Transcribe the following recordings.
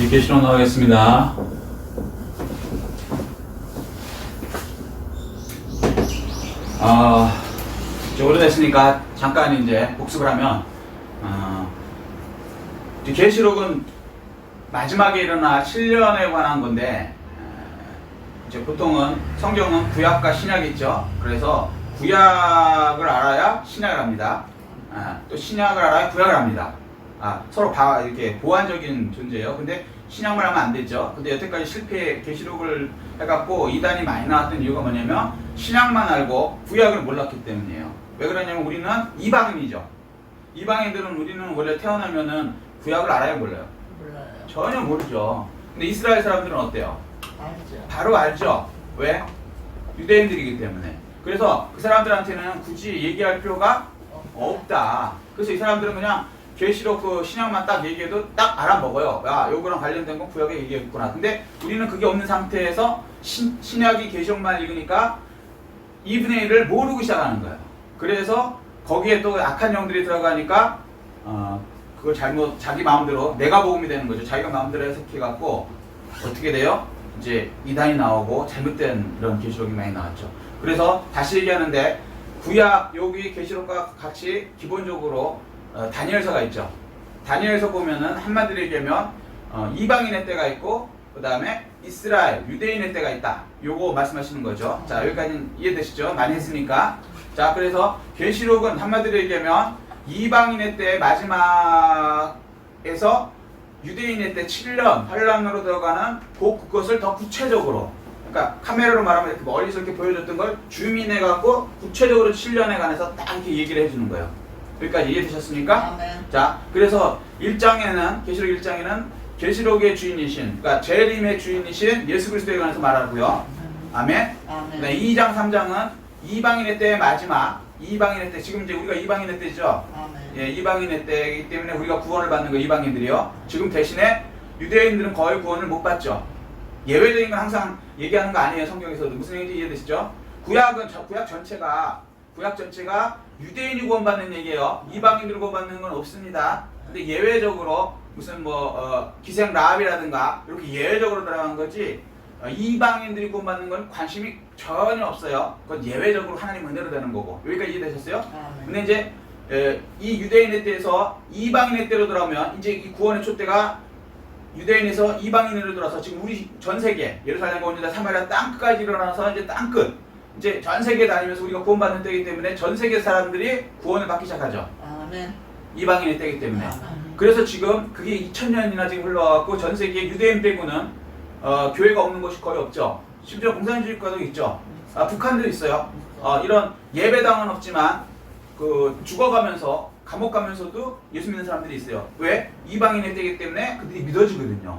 계시록 나가겠습니다. 이제 오래됐으니까 잠깐 이제 복습을 하면, 이제 계시록은 마지막에 일어날 7년에 관한 건데, 이제 보통은 성경은 구약과 신약이 있죠. 그래서 구약을 알아야 신약을 합니다. 또 신약을 알아야 구약을 합니다. 서로 이렇게 보완적인 존재예요. 근데 신약만 하면 안 되죠. 근데 여태까지 계시록을 해갖고 이단이 많이 나왔던 이유가 뭐냐면 신약만 알고 구약을 몰랐기 때문이에요. 왜 그러냐면 우리는 이방인이죠. 이방인들은 우리는 원래 태어나면은 구약을 알아요, 몰라요? 몰라요. 전혀 모르죠. 근데 이스라엘 사람들은 어때요? 알죠. 바로 알죠. 왜? 유대인들이기 때문에. 그래서 그 사람들한테는 굳이 얘기할 필요가 없다. 그래서 이 사람들은 그냥 계시록 그 신약만 딱 얘기해도 딱 알아먹어요. 요거랑 관련된 건 구약에 얘기했구나. 근데 우리는 그게 없는 상태에서 신약이 계시록만 읽으니까 2분의 1을 모르고 시작하는 거예요. 그래서 거기에 또 악한 영들이 들어가니까 그걸 잘못 자기 마음대로 내가 복음이 되는 거죠. 자기가 마음대로 해석해갖고 어떻게 돼요? 이제 이단이 나오고 잘못된 이런 계시록이 많이 나왔죠. 그래서 다시 얘기하는데 구약 여기 계시록과 같이 기본적으로 다니엘서가 있죠. 다니엘서 보면은 한마디로 얘기하면 이방인의 때가 있고 그 다음에 이스라엘 유대인의 때가 있다. 요거 말씀하시는 거죠. 자, 여기까지는 이해되시죠? 많이 했으니까. 자, 그래서 계시록은 한마디로 얘기하면 이방인의 때 마지막에서 유대인의 때 7년 환란으로 들어가는 그것을 더 구체적으로, 그러니까 카메라로 말하면 이렇게 멀리서 이렇게 보여줬던 걸 줌인해 갖고 구체적으로 7년에 관해서 딱 이렇게 얘기를 해주는 거예요. 여기까지 이해되셨습니까? 네. 자, 그래서 1장에는 계시록 1장에는 계시록의 주인이신, 그러니까 재림의 주인이신 예수 그리스도에 관해서 말하고요. 아멘. 아멘. 네, 2장 3장은 이방인의 때의 마지막, 이방인의 때, 지금 이제 우리가 이방인의 때죠. 아멘. 예, 이방인의 때이기 때문에 우리가 구원을 받는 거 이방인들이요. 지금 대신에 유대인들은 거의 구원을 못 받죠. 예외적인 건 항상 얘기하는 거 아니에요. 성경에서도 무슨 얘기인지 이해되시죠? 구약 전체가 유대인이 구원받는 얘기예요. 이방인들이 구원받는 건 없습니다. 근데 예외적으로 무슨 기생 라합이라든가 이렇게 예외적으로 들어간 거지 이방인들이 구원받는 건 관심이 전혀 없어요. 그건 예외적으로 하나님 은혜로 되는 거고. 여기까지 이해되셨어요? 근데 이제 이 유대인의 때에서 이방인의 때로 들어오면 이제 이 구원의 촛대가 유대인에서 이방인으로 들어서 지금 우리 전 세계 예루살렘과 온유다 사마리아 땅끝까지 일어나서 이제 땅끝 이제 전 세계 다니면서 우리가 구원받는 때이기 때문에 전 세계 사람들이 구원을 받기 시작하죠. 아멘. 이방인의 때이기 때문에. 아멘. 그래서 지금 그게 2000년이나 지금 흘러와갖고 전 세계 유대인 빼고는 교회가 없는 곳이 거의 없죠. 심지어 공산주의국가도 있죠. 북한도 있어요. 이런 예배당은 없지만 죽어가면서 감옥 가면서도 예수 믿는 사람들이 있어요. 왜? 이방인의 때이기 때문에 그들이 믿어지거든요.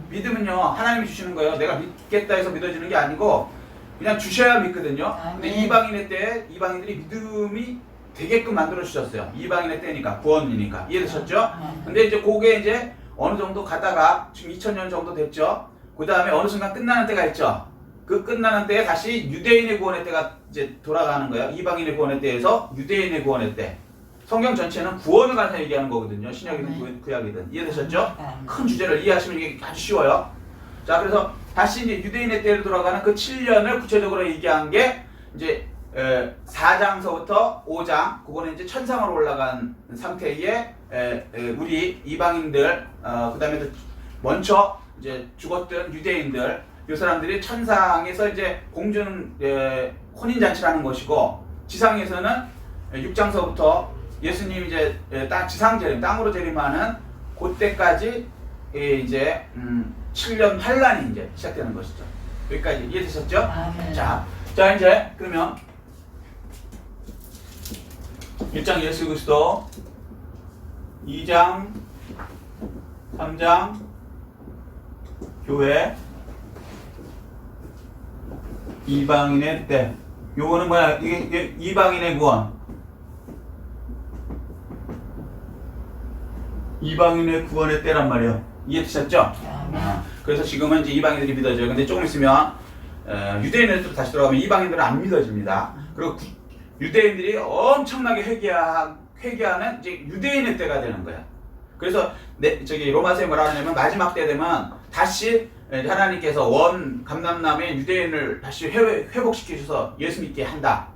믿으면요 하나님이 주시는 거예요. 내가 믿겠다 해서 믿어지는 게 아니고 그냥 주셔야 믿거든요. 근데 이방인의 때에 이방인들이 믿음이 되게끔 만들어 주셨어요. 이방인의 때니까 구원이니까. 이해되셨죠? 근데 이제 그게 이제 어느 정도 가다가 지금 2000년 정도 됐죠. 그 다음에 어느 순간 끝나는 때가 있죠. 그 끝나는 때에 다시 유대인의 구원의 때가 이제 돌아가는 거예요. 이방인의 구원의 때에서 유대인의 구원의 때. 성경 전체는 구원을 가서 얘기하는 거거든요. 신약이든 구약이든. 이해되셨죠? 큰 주제를 이해하시면 이게 아주 쉬워요. 자, 그래서 다시 이제 유대인의 때로 돌아가는 그 7년을 구체적으로 얘기한 게 이제 4장서부터 5장, 그거는 이제 천상으로 올라간 상태에 우리 이방인들, 그 다음에 먼저 이제 죽었던 유대인들, 이 사람들이 천상에서 이제 공중 혼인잔치를 하는 것이고, 지상에서는 6장서부터 예수님 이제 지상 재림, 땅으로 재림하는 그때까지 이제 7년 환란이 이제 시작되는 것이죠. 여기까지 이해되셨죠? 아멘. 자, 이제 그러면 1장 예수 그리스도, 2장, 3장 교회, 이방인의 때. 요거는 뭐야? 이게 이방인의 구원. 이방인의 구원의 때란 말이에요. 이해되셨죠? 그래서 지금은 이제 이방인들이 믿어져요. 근데 조금 있으면 유대인들도 다시 돌아가면 이방인들은 안 믿어집니다. 그리고 유대인들이 엄청나게 회개하는 이제 유대인의 때가 되는 거야. 그래서 저기 로마서에 뭐라 하냐면 마지막 때 되면 다시 하나님께서 원 감람남의 유대인을 다시 회복시키셔서 예수 믿게 한다.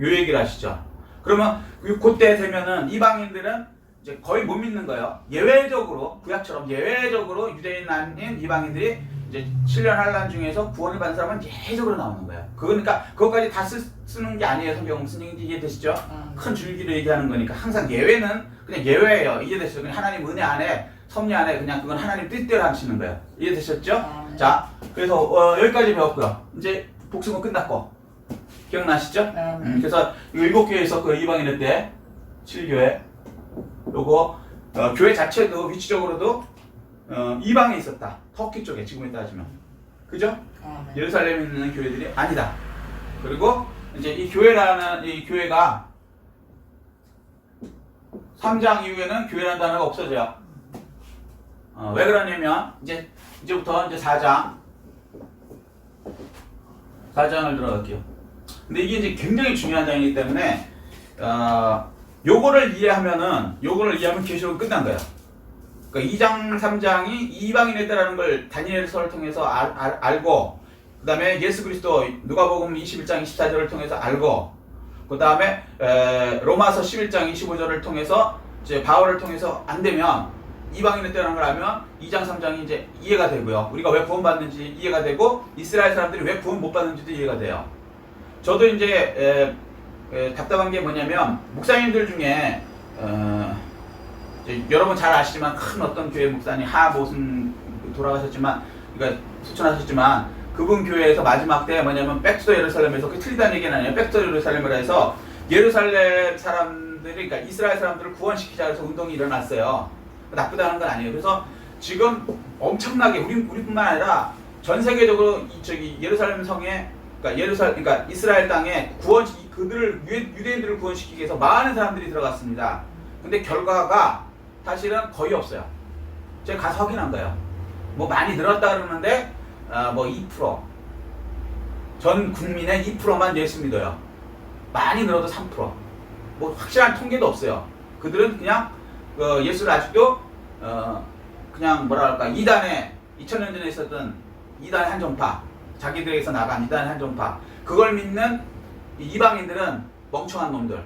요 얘기를 하시죠. 그러면 그때 되면은 이방인들은 이제 거의 못 믿는 거예요. 예외적으로 구약처럼 예외적으로 유대인 아닌 이방인들이 이제 7년 환란 중에서 구원을 받는 사람은 예외적으로 나오는 거예요. 그러니까 그것까지 다 쓰는 게 아니에요. 성경 무슨 얘기인지 이해되시죠? 큰 줄기로 얘기하는 거니까 항상 예외는 그냥 예외예요. 이해되시죠? 그냥 하나님 은혜 안에 섭리 안에 그냥 그건 하나님 뜻대로 하시는 거예요. 이해되셨죠? 네. 자, 그래서 여기까지 배웠고요. 이제 복습은 끝났고 기억나시죠? 그래서 7교회 있었고 이방인회 때 7교회 요거 교회 자체도 위치적으로도 이방에 있었다. 터키 쪽에 지금에 따지면 그죠? 네. 예루살렘에 있는 교회들이 아니다. 그리고 이제 이 교회라는 이 교회가 3장 이후에는 교회라는 단어가 없어져요. 왜 그러냐면 이제부터 이제 4장을 들어갈게요. 근데 이게 이제 굉장히 중요한 장이기 때문에 요거를 이해하면 계시록은 끝난 거예요. 그러니까 2장 3장이 이방인에 따라는 걸 다니엘서를 통해서 알고 그 다음에 예수 그리스도 누가복음 21장 24절을 통해서 알고 그 다음에 로마서 11장 25절을 통해서 이제 바울을 통해서 안 되면 이방인에 따라는 걸 알면 2장 3장이 이제 이해가 되고요. 우리가 왜 구원받는지 이해가 되고 이스라엘 사람들이 왜 구원 못 받는지도 이해가 돼요. 저도 이제 답답한 게 뭐냐면 목사님들 중에 여러분 잘 아시지만 큰 어떤 교회 목사님 하모슨 돌아가셨지만 그러니까 소천하셨지만 그분 교회에서 마지막 때 뭐냐면 백투더 예루살렘에서 그 틀리다는 얘기는 아니에요. 백투더 예루살렘을 해서 예루살렘 사람들이 그러니까 이스라엘 사람들을 구원시키자 해서 운동이 일어났어요. 나쁘다는 건 아니에요. 그래서 지금 엄청나게 우리뿐만 아니라 전 세계적으로 예루살렘 성에 그러니까 이스라엘 땅에 유대인들을 구원시키기 위해서 많은 사람들이 들어갔습니다. 근데 결과가 사실은 거의 없어요. 제가 가서 확인한 거예요. 뭐 많이 늘었다 그러는데 뭐 2%. 전 국민의 2%만 예수 믿어요. 많이 늘어도 3%. 뭐 확실한 통계도 없어요. 그들은 그냥 예수를 아직도 그냥 뭐랄까 2000년 전에 있었던 이단의 한정파, 자기들에게서 나간 이단의 한정파, 그걸 믿는 이방인들은 멍청한 놈들,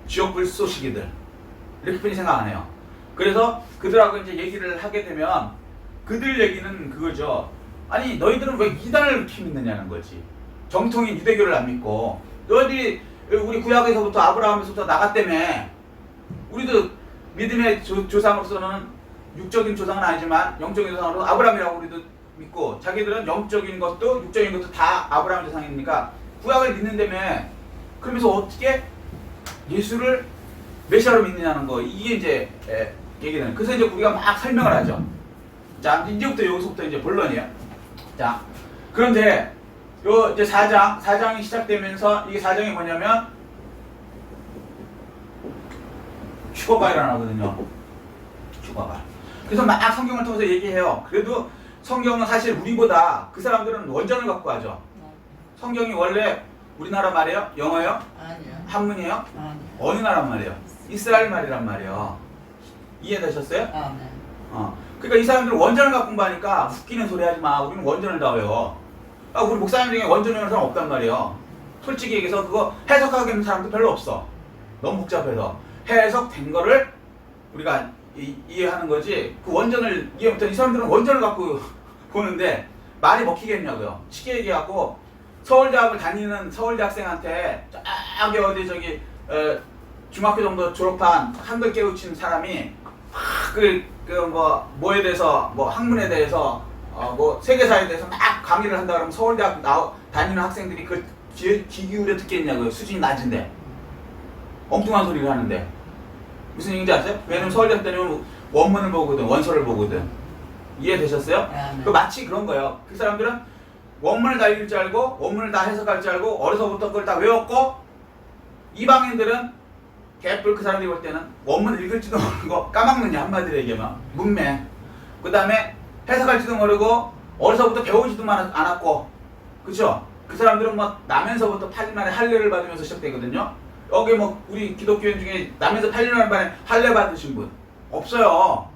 지옥 불쏘시기들 이렇게 뿐이 생각 안 해요. 그래서 그들하고 이제 얘기를 하게 되면 그들 얘기는 그거죠. 아니 너희들은 왜 이단을 이렇게 믿느냐는 거지. 정통인 유대교를 안 믿고 너희들이 우리 구약에서부터 아브라함에서부터 나갔다며. 우리도 믿음의 조상으로서는 육적인 조상은 아니지만 영적인 조상으로 아브라함이라고 우리도 믿고 자기들은 영적인 것도 육적인 것도 다 아브라함 조상이니까 구약을 믿는다며. 그러면서 어떻게 예수를 메시아로 믿느냐는 거, 이게 이제 얘기는. 그래서 이제 우리가 막 설명을 하죠. 자, 이제부터 여기서부터 이제 본론이에요. 자, 그런데 요 이제 4장이 시작되면서 이게 4장이 뭐냐면 휴거가 일어나거든요. 휴거가. 그래서 막 성경을 통해서 얘기해요. 그래도 성경은 사실 우리보다 그 사람들은 원전을 갖고 하죠. 성경이 원래 우리나라 말이에요? 영어예요? 아니요. 한문이에요? 아니요. 어느 나라 말이에요? 이스라엘 말이란 말이에요. 이해되셨어요? 네. 그러니까 이 사람들은 원전을 갖고 공부하니까 웃기는 소리 하지 마. 우리는 원전을 다 외워. 우리 목사님 중에 원전 외우는 사람 없단 말이에요. 솔직히 얘기해서 그거 해석하기는 사람도 별로 없어. 너무 복잡해서. 해석된 거를 우리가 이해하는 거지. 그 원전을 이해 못하는 이 사람들은 원전을 갖고 보는데 말이 먹히겠냐고요. 쉽게 얘기하고 서울대학을 다니는 서울대 학생한테 저기 어디 중학교 정도 졸업한 한글 깨우친 사람이 뭐에 대해서 뭐 학문에 대해서 뭐 세계사에 대해서 막 강의를 한다 그러면 서울대학 다니는 학생들이 그 귀 기울여 듣겠냐고요. 수준이 낮은데 엉뚱한 소리를 하는데 무슨 얘기인지 아세요? 왜냐면 서울대학 다니면 원문을 보거든, 원서를 보거든. 이해되셨어요? 네. 마치 그런 거예요. 그 사람들은 원문을 다 읽을 줄 알고 원문을 다 해석할 줄 알고 어려서부터 그걸 다 외웠고, 이방인들은 개뿔 그 사람들이 볼 때는 원문을 읽을지도 모르고 까막눈이 한마디로 얘기하면 문맹. 그 다음에 해석할지도 모르고 어려서부터 배우지도 않았고, 그쵸? 그 사람들은 뭐 나면서부터 8일 만에 할례를 받으면서 시작되거든요. 여기 뭐 우리 기독교인 중에 나면서 8일 만에 할례 받으신 분 없어요.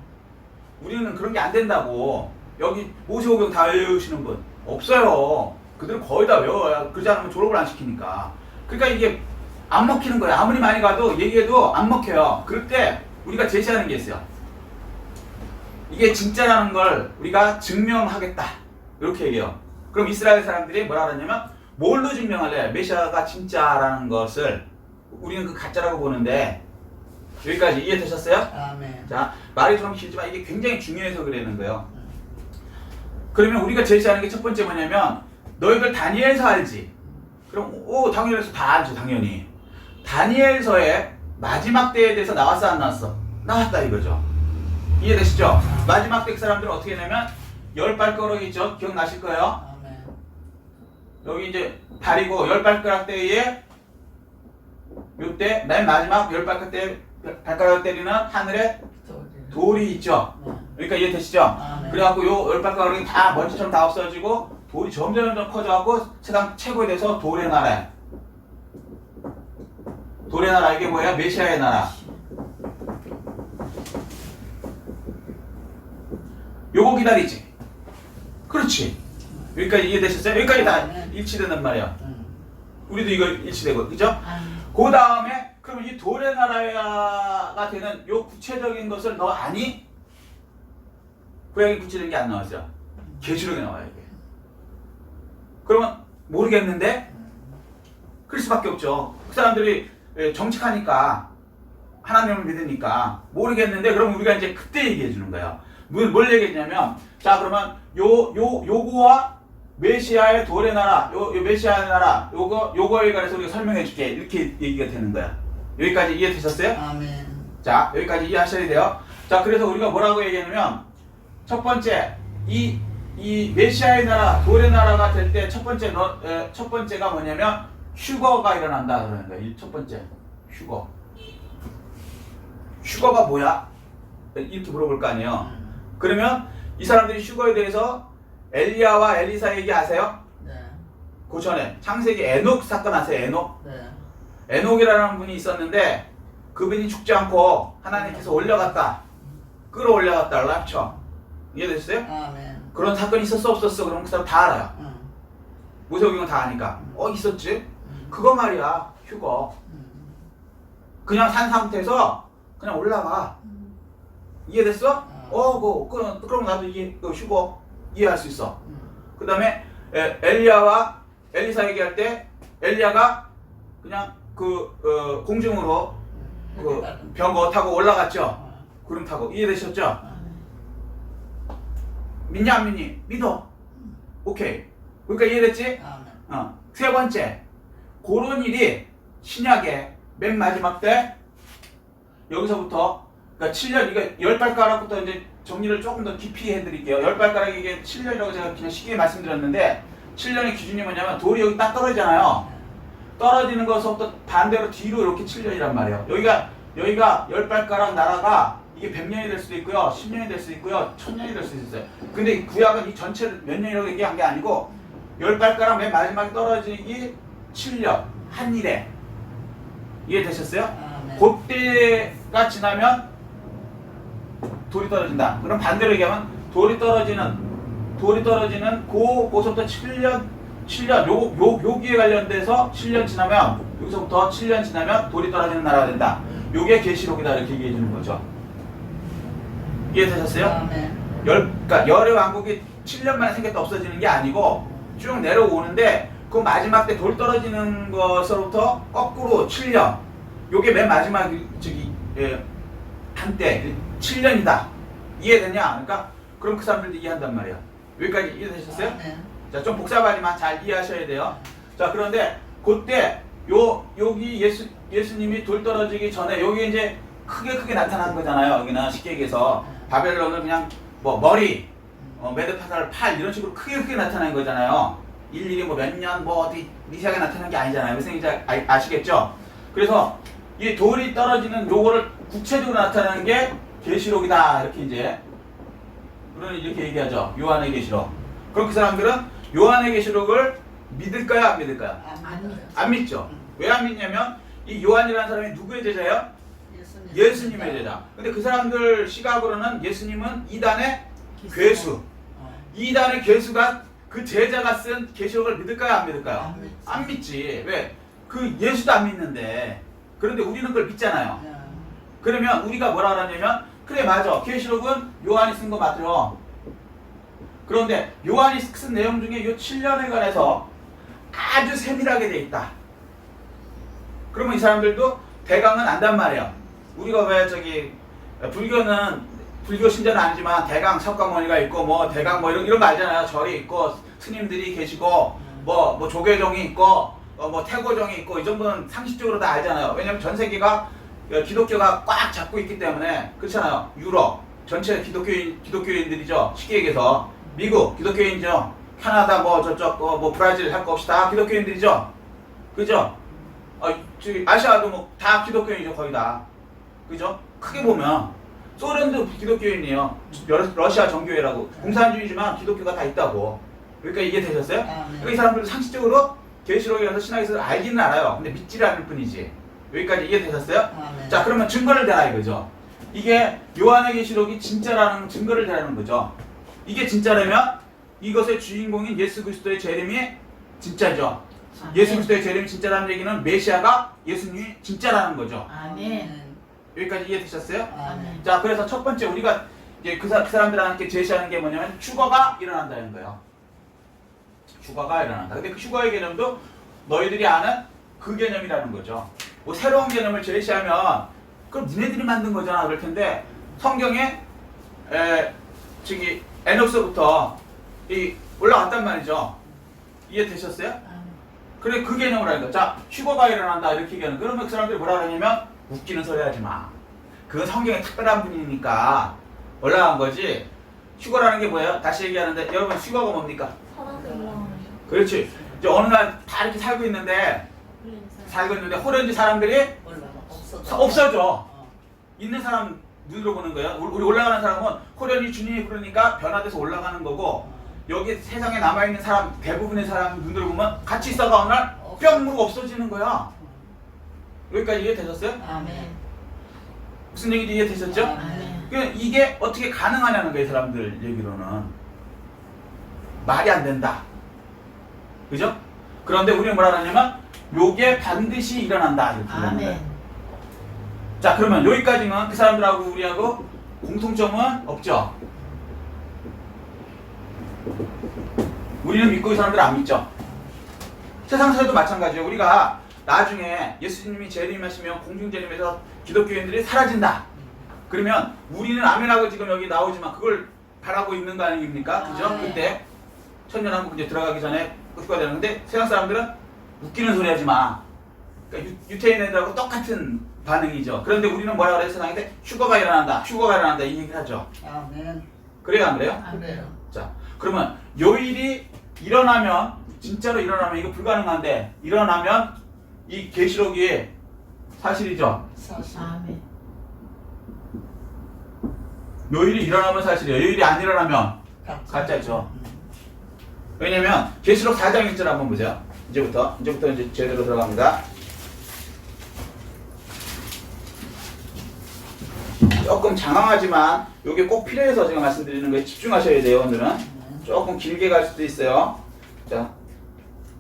우리는 그런 게 안 된다고. 여기 모세오경 다 외우시는 분 없어요. 그들은 거의 다 외워야, 그러지 않으면 졸업을 안 시키니까. 그러니까 이게 안 먹히는 거예요. 아무리 많이 가도 얘기해도 안 먹혀요. 그럴 때 우리가 제시하는 게 있어요. 이게 진짜라는 걸 우리가 증명하겠다, 이렇게 얘기해요. 그럼 이스라엘 사람들이 뭐라 그러냐면, 뭘로 증명할래? 메시아가 진짜라는 것을. 우리는 그 가짜라고 보는데. 여기까지 이해되셨어요? 아멘. 자, 말이 좀 길지만 이게 굉장히 중요해서 그러는 거예요. 그러면 우리가 제시하는 게 첫 번째 뭐냐면, 너희들 다니엘서 알지? 그럼 다니엘서 다 알죠, 당연히. 다니엘서의 마지막 때에 대해서 나왔어, 안 나왔어? 나왔다 이거죠. 이해되시죠? 마지막 때 사람들은 어떻게 되냐면 10발가락 있죠? 기억나실 거예요? 아멘. 여기 이제 발이고 10발가락 때에 요때 맨 마지막 10발가락 때 발가락 때리는 하늘에 돌이 있죠? 네. 그러니까 이해되시죠? 아멘. 그래갖고 요 10발가락이 다 먼지처럼 다 없어지고 돌이 점점 커져갖고 세상 최고에 대해서 돌의 나라. 돌의 나라, 이게 뭐야? 메시아의 나라. 요거 기다리지. 그렇지. 여기까지 이해되셨어요? 여기까지 다 일치된단 말이야. 우리도 이거 일치되고, 그죠? 그 다음에 그럼 이 돌의 나라가 되는 요 구체적인 것을 너 아니? 고양이 구체적인 게 안 나왔어요. 계시록에 나와요, 이게. 그러면 모르겠는데? 그럴 수밖에 없죠. 그 사람들이 정직하니까, 하나님을 믿으니까 모르겠는데, 그럼 우리가 이제 그때 얘기해 주는 거예요. 뭘 얘기했냐면, 자, 그러면 요거와 메시아의 돌의 나라, 요 메시아의 나라, 요거에 관해서 우리가 설명해 줄게. 이렇게 얘기가 되는 거야. 여기까지 이해되셨어요? 아멘. 자, 여기까지 이해하셔야 돼요. 자, 그래서 우리가 뭐라고 얘기하냐면, 첫 번째, 이 메시아의 나라, 돌의 나라가 될 때 첫 번째가 뭐냐면, 휴거가 일어난다 그러는 거예요. 첫 번째, 휴거. 휴거가 뭐야? 이렇게 물어볼 거 아니에요. 그러면 이 사람들이 휴거에 대해서 엘리야와 엘리사 얘기 아세요? 네. 그 전에 창세기 에녹 사건 아세요? 에녹? 네. 에녹이라는 분이 있었는데 그분이 죽지 않고 하나님께서 올려갔다. 끌어올려갔다. 랍처. 이해됐어요? 아멘. 그런 사건이 있었어 없었어? 그럼 그 사람 다 알아요. 모세오경은 다 아니까. 있었지? 그거 말이야. 휴거. 그냥 산 상태에서 그냥 올라가. 이해됐어? 그럼 나도 휴거 이해할 수 있어. 그 다음에 엘리야와 엘리사 얘기할 때 엘리야가 그냥 공중으로 병거 타고 올라갔죠. 구름 타고. 이해되셨죠? 믿냐 안 믿니? 믿어. 오케이. 그러니까 이해됐지? 세 번째, 그런 일이 신약의 맨 마지막 때 여기서부터, 그러니까 7년, 이게 10발가락부터 이제 정리를 조금 더 깊이 해드릴게요. 10발가락이 이게 7년이라고 제가 그냥 쉽게 말씀드렸는데, 7년의 기준이 뭐냐면 돌이 여기 딱 떨어지잖아요. 떨어지는 것부터 반대로 뒤로 이렇게 7년이란 말이에요. 여기가 10발가락 나라가 이게 100년이 될 수도 있고요, 10년이 될 수도 있고요, 1000년이 될 수도 있어요. 근데 구약은 이 전체를 몇 년이라고 얘기한 게 아니고 10발가락 맨 마지막에 떨어지기 7년 한 일에. 이해되셨어요? 그때가 지나면 돌이 떨어진다. 그럼 반대로 얘기하면 돌이 떨어지는 그곳부터 7년 여기에 관련돼서 7년 지나면, 여기서부터 7년 지나면 돌이 떨어지는 나라가 된다. 요게 계시록이다, 이렇게 얘기해 주는 거죠. 이해되셨어요? 그러니까 열의 왕국이 7년 만에 생겼다 없어지는 게 아니고 쭉 내려오는데, 그 마지막 때 돌 떨어지는 것으로부터 거꾸로 7년, 요게 맨 마지막 한때 7년이다. 이해되냐? 그러니까 그럼 그 사람들도 이해한단 말이야. 여기까지 이해되셨어요? 자, 좀 복잡하지만 잘 이해하셔야 돼요. 자, 그런데 그때 여기 예수님이 돌 떨어지기 전에 여기 이제 크게 나타나는 거잖아요. 여기는 쉽게 얘기해서 바벨론은 그냥 뭐 머리, 메드파살 팔 이런 식으로 크게 나타나는 거잖아요. 일일이 뭐 몇 년 뭐 어디 미세하게 나타나는 게 아니잖아요. 무슨 얘기인지 아시겠죠? 그래서 이 돌이 떨어지는 요거를 구체적으로 나타내는 게 계시록이다, 이렇게 이제 그러니 이렇게 얘기하죠. 요한의 계시록. 그럼 그 사람들은 요한의 계시록을 믿을까요, 안 믿을까요? 안 믿어요. 안 믿죠. 왜 안 믿냐면 이 요한이라는 사람이 누구의 제자예요? 예수님. 예수님의 제자. 근데 그 사람들 시각으로는 예수님은 이단의 괴수. 이단의 괴수가 그 제자가 쓴 계시록을 믿을까요? 안 믿을까요? 안 믿지. 왜? 그 예수도 안 믿는데. 그런데 우리는 그걸 믿잖아요. 그러면 우리가 뭐라 그러냐면 그래 맞아. 계시록은 요한이 쓴 거 맞죠. 그런데 요한이 쓴 내용 중에 요 7년에 관해서 아주 세밀하게 돼 있다. 그러면 이 사람들도 대강은 안단 말이에요. 우리가 왜 저기 불교는 불교 신자는 아니지만 대강 석가모니가 있고 뭐 대강 뭐 이런 거 알잖아요. 절이 있고 스님들이 계시고 뭐 조계종이 있고 뭐 태고종이 있고 이 정도는 상식적으로 다 알잖아요. 왜냐면 전 세계가 기독교가 꽉 잡고 있기 때문에 그렇잖아요. 유럽 전체 기독교인들이죠. 쉽게 얘기해서 미국 기독교인이죠. 캐나다 뭐 저쪽 뭐 브라질 할 거 없이 다 기독교인들이죠. 그죠? 아시아도 뭐 다 기독교인이죠. 거의 다. 그죠? 크게 보면 소련도 기독교인이에요. 러시아 정교회라고 공산주의지만 기독교가 다 있다고. 그러니까 이게 되셨어요? 그러니까 이 사람들도 상식적으로 계시록에 가서 신학에서 알기는 알아요. 근데 믿지를 않을 뿐이지. 여기까지 이해되셨어요? 자, 그러면 증거를 대라 이거죠. 이게 요한의 계시록이 진짜라는 증거를 대라는 거죠. 이게 진짜라면 이것의 주인공인 예수 그리스도의 재림이 진짜죠. 예수 그리스도의 재림이 진짜라는 얘기는 메시아가 예수님이 진짜라는 거죠. 아멘. 여기까지 이해되셨어요? 아멘. 자, 그래서 첫 번째 우리가 이제 그 사람들한테 제시하는 게 뭐냐면 휴거가 일어난다는 거예요. 휴거가 일어난다. 근데 그 휴거의 개념도 너희들이 아는 그 개념이라는 거죠. 뭐 새로운 개념을 제시하면 그럼 니네들이 만든 거잖아 그럴 텐데 성경에 에녹서부터 올라갔단 말이죠. 이해되셨어요? 그래 그 개념을 하니까 자 휴거가 일어난다 이렇게 얘기하는 그러면 그 사람들이 뭐라 그러냐면 웃기는 소리 하지 마. 그건 성경에 특별한 분이니까 올라간 거지. 휴거라는 게 뭐예요? 다시 얘기하는데 여러분 휴거가 뭡니까? 그렇지. 이제 어느 날 다 이렇게 살고 있는데 호련지 사람들이 없어져. 있는 사람 눈으로 보는 거예요. 우리 올라가는 사람은 호련히 주님이 부르니까 변화돼서 올라가는 거고 여기 세상에 남아있는 사람 대부분의 사람 눈으로 보면 같이 있다가 어느 날 뿅 물고 없어지는 거야. 여기까지 이해되셨어요? 아멘. 무슨 얘기인지 이해되셨죠? 아멘. 이게 어떻게 가능하냐는 거예요. 사람들 얘기로는 말이 안 된다. 그죠? 그런데 우리는 뭐라 하냐면 요게 반드시 일어난다 이렇게 하는 거예요. 자 그러면 여기까지는 그 사람들하고 우리하고 공통점은 없죠. 우리는 믿고 이 사람들 안 믿죠. 세상에서도 마찬가지예요. 우리가 나중에 예수님이 재림하시면 공중재림에서 기독교인들이 사라진다. 그러면 우리는 아멘하고 지금 여기 나오지만 그걸 바라고 있는 거 아닙니까? 그죠? 그때 천년왕국 이제 들어가기 전에 그거 되는데 세상 사람들은 웃기는 소리 하지 마. 그러니까 유태인들하고 똑같은 반응이죠. 그런데 우리는 뭐라 그래요? 세상에 휴거가 일어난다. 이 얘기를 하죠. 아멘. 그래요? 안 그래요? 그래요. 자, 그러면 요 일이 일어나면 진짜로 일어나면 이거 불가능한데 일어나면 이 계시록이 사실이죠. 사실. 아멘. 요 일이 일어나면 사실이에요. 요 일이 안 일어나면 가짜죠. 왜냐면 계시록 4장 1절 한번 보세요. 이제부터 이제 제대로 들어갑니다. 조금 장황하지만 이게 꼭 필요해서 제가 말씀드리는 거에 집중하셔야 돼요. 오늘은 조금 길게 갈 수도 있어요. 자,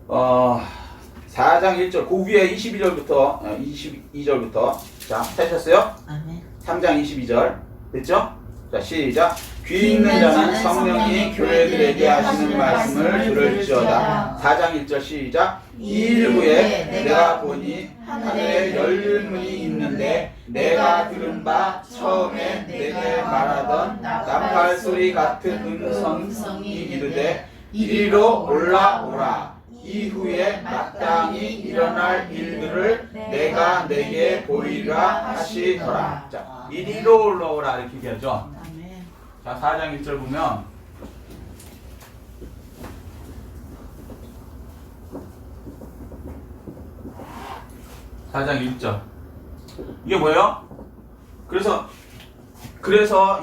4장 1절 그 위에 22절부터 자 하셨어요? 아멘. 3장 22절 됐죠? 자 시작. 귀 있는 자는 성령이 교회들에게 하시는 말씀을 들을지어다. 4장 1절 시작. 이 일 후에 내가 보니 하늘에 열린 문이 있는데 내가 들은 바 처음에 내게 말하던 나팔 소리 같은 음성이 이르되 이리로 올라오라. 이후에 마땅히 일어날 일들을 내가 내게 보이라 하시더라. 자, 이리로 올라오라 이렇게 얘기하죠. 아멘. 자, 4장 1절 보면 이게 뭐예요? 그래서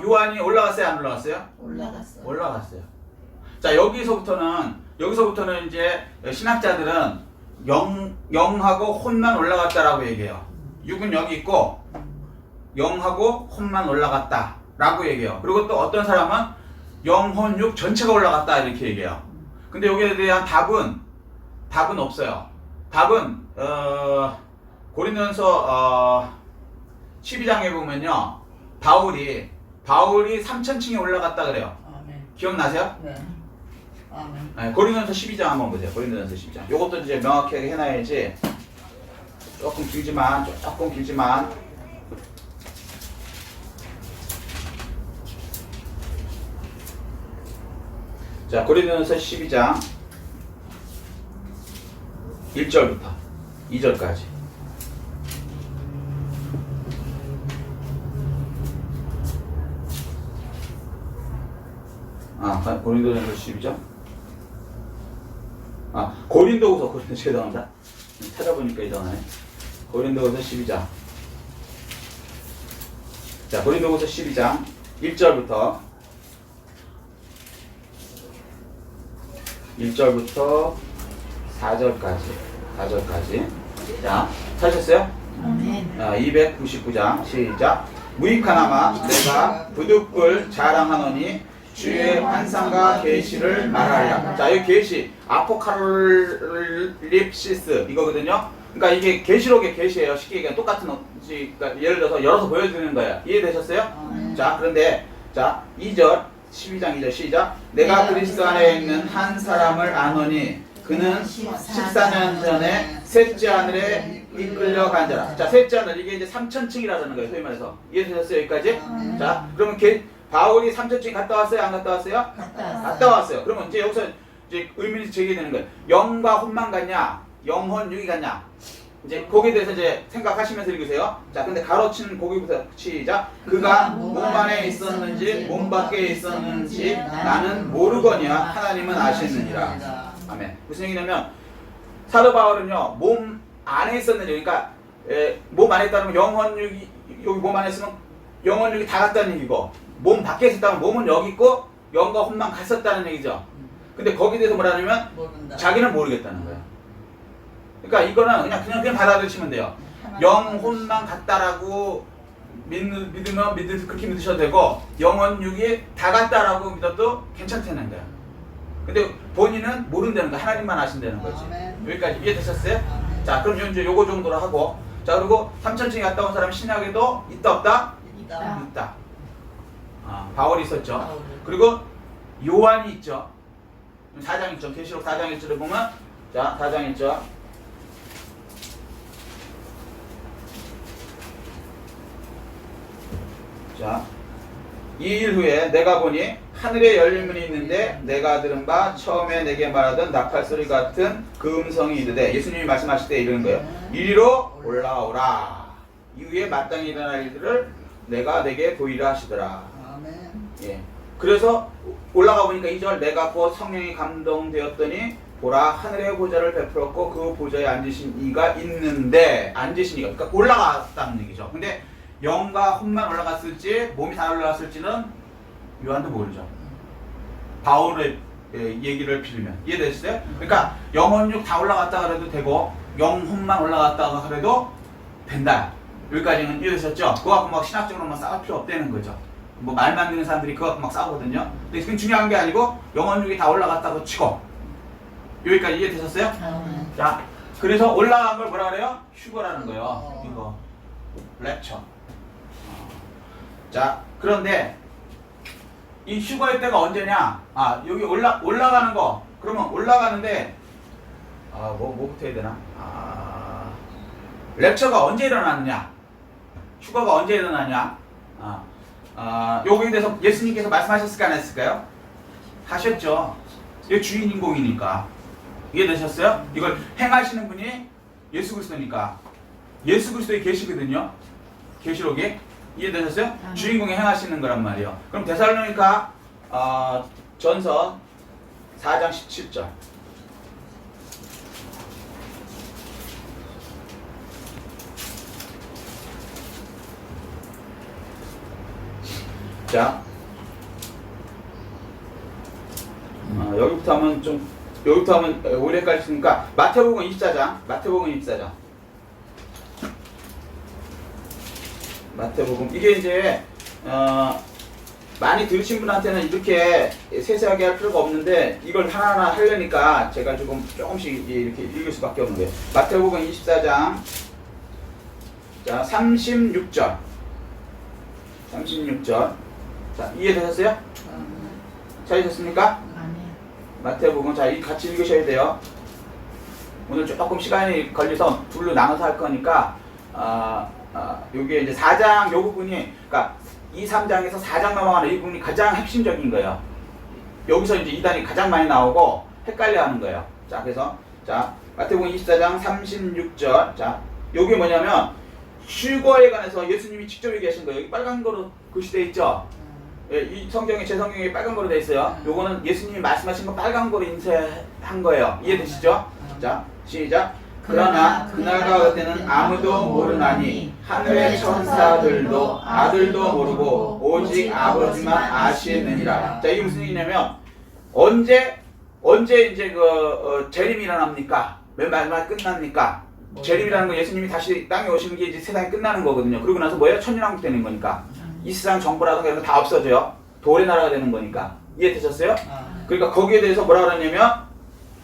요한이 올라갔어요? 안 올라갔어요? 올라갔어요. 자, 여기서부터는 이제 신학자들은 영하고 혼만 올라갔다라고 얘기해요. 육은 여기 있고 영하고 혼만 올라갔다 라고 얘기해요. 그리고 또 어떤 사람은 영, 혼, 육 전체가 올라갔다 이렇게 얘기해요. 근데 여기에 대한 답은 없어요. 답은 고린도전서 12장에 보면요, 바울이 3000층에 올라갔다 그래요. 아멘. 기억나세요? 네. 아멘. 네, 고린도전서 12장 한번 보세요. 고린도전서 12장. 요것도 이제 명확하게 해놔야지. 조금 길지만. 자, 고린도전서 12장 1절부터 2절까지. 고린도전서 12장. 고린도 죄송합니다. 찾아보니까 이상하네. 고린도후서 12장. 자, 고린도후서 12장 1절부터 4절까지. 자, 찾으셨어요? 아멘. 299장 시작. 무익하나마 내가 부득불 자랑하노니 주의 환상과 계시를 말하리라. 자, 이 계시 아포칼립시스 이거거든요. 그러니까 이게 계시록의 계시예요. 쉽게 얘기하면 똑같은 그러니까 예를 들어서 열어서 보여드리는 거예요. 이해되셨어요? 자, 그런데 자 2절 12장 2절 시작. 내가 그리스도 안에 있는 한 사람을 아노니 그는 14년 전에 셋째 하늘에 이끌려 간 자라. 자, 셋째 하늘 이게 이제 3000층이라는 거예요. 소위 말해서. 이해되셨어요? 여기까지? 자, 그러면 바울이 3000층 갔다 왔어요? 안 갔다 왔어요? 갔다 왔어요. 그러면 이제 여기서 이제 의문이 제기되는 거예요. 영과 혼만 갔냐? 영혼 육이 갔냐? 이제 거기에 대해서 이제 생각하시면서 읽으세요. 자, 근데 가로치는 거기부터 시작. 그가 몸 안에 있었는지 몸 밖에 있었는지 나는 모르거니와 하나님은 아시느니라. 아멘. 무슨 얘기냐면 사도 바울은요, 몸 안에 있었는지, 그러니까 몸 안에 있다면 영혼 육이 여기 몸 안에 있으면 영혼 육이 다 갔다는 얘기고, 몸 밖에 있었다면 몸은 여기 있고 영과 혼만 갔었다는 얘기죠. 근데 거기에 대해서 뭐라냐면 자기는 모르겠다는 거예요. 그러니까 이거는 그냥 받아들이시면 돼요. 영, 혼만 갔다라고 믿으면 그렇게 믿으셔도 되고, 영혼 육이 다 갔다라고 믿어도 괜찮다는 거예요. 근데 본인은 모른다는 거야. 하나님만 아신다는 거지. 여기까지 이해되셨어요? 자, 그럼 이제 요거 정도로 하고, 자, 그리고 3000층에 갔다 온 사람 신약에도 있다 없다? 있다. 바울이 있었죠. 그리고 요한이 있죠. 4장 1절, 계시록 4장 1절을 보면, 자, 4장 1절. 자, 2일 후에 내가 보니 하늘에 열린 문이 있는데 내가 들은 바 처음에 내게 말하던 나팔 소리 같은 그 음성이 이르되, 예수님이 말씀하실 때 이러는 거예요. 이리로 올라오라. 이후에 마땅히 일어날 일들을 내가 내게 보이라 하시더라. 예. 그래서 올라가 보니까 2절, 내가 곧 성령이 감동되었더니 보라 하늘의 보좌를 베풀었고 그 보좌에 앉으신 이가 있는데, 앉으신 이가, 그러니까 올라갔다는 얘기죠. 근데 영과 혼만 올라갔을지 몸이 다 올라갔을지는 요한도 모르죠. 바울의 얘기를 빌리면. 이해되셨어요? 그러니까 영혼 육 다 올라갔다 그래도 되고 영, 혼만 올라갔다 그래도 된다. 여기까지는 이해되셨죠? 그거 갖고 막 신학적으로 싸울 필요 없다는 거죠. 뭐 말 만드는 사람들이 그거 갖고 막 싸우거든요. 근데 그건 중요한 게 아니고 영혼 육이 다 올라갔다고 치고. 여기까지 이해되셨어요? 자, 그래서 올라간 걸 뭐라 그래요? 휴거라는 거예요. 이거 랩처. 자, 그런데 이 휴거의 때가 언제냐? 여기 올라가는 거. 그러면 올라가는데 뭐부터 해야 되나? 랩처가 언제 일어나느냐? 휴거가 언제 일어나냐? 요거에 대해서 예수님께서 말씀하셨을까 안 했을까요? 하셨죠. 이게 주인공이니까. 이해되셨어요? 이걸 행하시는 분이 예수 그리스도니까. 예수 그리스도에 계시거든요. 계시록에. 이해되셨어요? 주인공이 행하시는 거란 말이에요. 그럼 데살로니가 전서 4장 17절. 자, 여기부터 하면 오래 헷갈리니까 마태복음 24장. 마태복음 이게 이제 많이 들으신 분한테는 이렇게 세세하게 할 필요가 없는데 이걸 하나하나 하려니까 제가 조금씩 이렇게 읽을 수밖에 없는데 마태복음 24장 자 36절 자 이해되셨어요? 찾으셨습니까? 아멘. 마태복음 자 같이 읽으셔야 돼요. 오늘 조금 시간이 걸려서 둘로 나눠서 할 거니까 요게 이제 4장 요 부분이 그러니까 2, 3장에서 4장 넘어가는 이 부분이 가장 핵심적인 거예요. 여기서 이제 이단이 가장 많이 나오고 헷갈려 하는 거예요. 자, 그래서 자, 마태복음 24장 36절. 자, 요게 뭐냐면 휴거에 관해서 예수님이 직접 얘기하신 거예요. 여기 빨간 거로 글씨되어 있죠? 예, 이 성경에 제 성경에 빨간 거로 되어 있어요. 요거는 예수님이 말씀하신 거 빨간 거로 인쇄한 거예요. 이해되시죠? 자, 시작. 그러나 그날과 그때는 아무도 모르나니 하늘의 천사들도 아들도 모르고 오직 아버지만 아시느니라. 자, 이게 무슨 얘기냐면 언제 이제 재림이 일어납니까? 맨 마지막에 끝납니까? 재림이라는 건 예수님이 다시 땅에 오시는 게 이제 세상이 끝나는 거거든요. 그러고 나서 뭐예요? 천년왕국 되는 거니까. 이 세상 정부라든가 이런 거 다 없어져요. 돌의 나라가 되는 거니까. 이해되셨어요? 그러니까 거기에 대해서 뭐라 그러냐면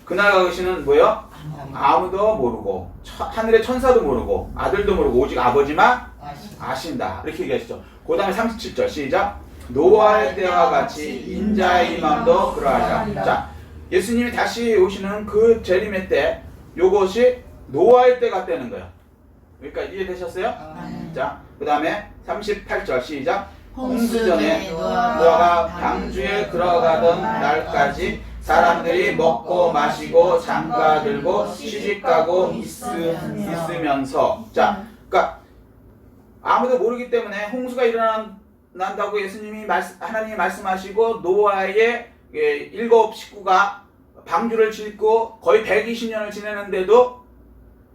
그날과 그시는 뭐예요? 아무도 모르고 하늘의 천사도 모르고 아들도 모르고 오직 아버지만 아신다. 이렇게 얘기하시죠. 그 다음에 37절 시작. 노아의 때와 같이 인자의 임함도 그러하리라. 자, 예수님이 다시 오시는 그 재림의 때 요것이 노아의 때 같다는 거예요. 그러니까 이해되셨어요? 자, 그 다음에 38절 시작. 홍수전에 노아가 방주에 들어가던 날까지 사람들이 먹고 마시고 장가들고 시집가고 있으면서 자, 그러니까 아무도 모르기 때문에 홍수가 일어난다고 하나님이 말씀하시고 노아의 7 식구가 방주를 짓고 거의 120년을 지내는데도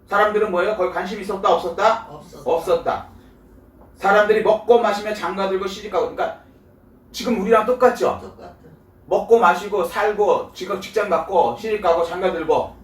사람들은 뭐예요? 거의 관심이 있었다 없었다? 없었다. 사람들이 먹고 마시며 장가들고 시집가고 그러니까 지금 우리랑 똑같죠? 먹고 마시고 살고 직장 갖고 시집 가고 장가 들고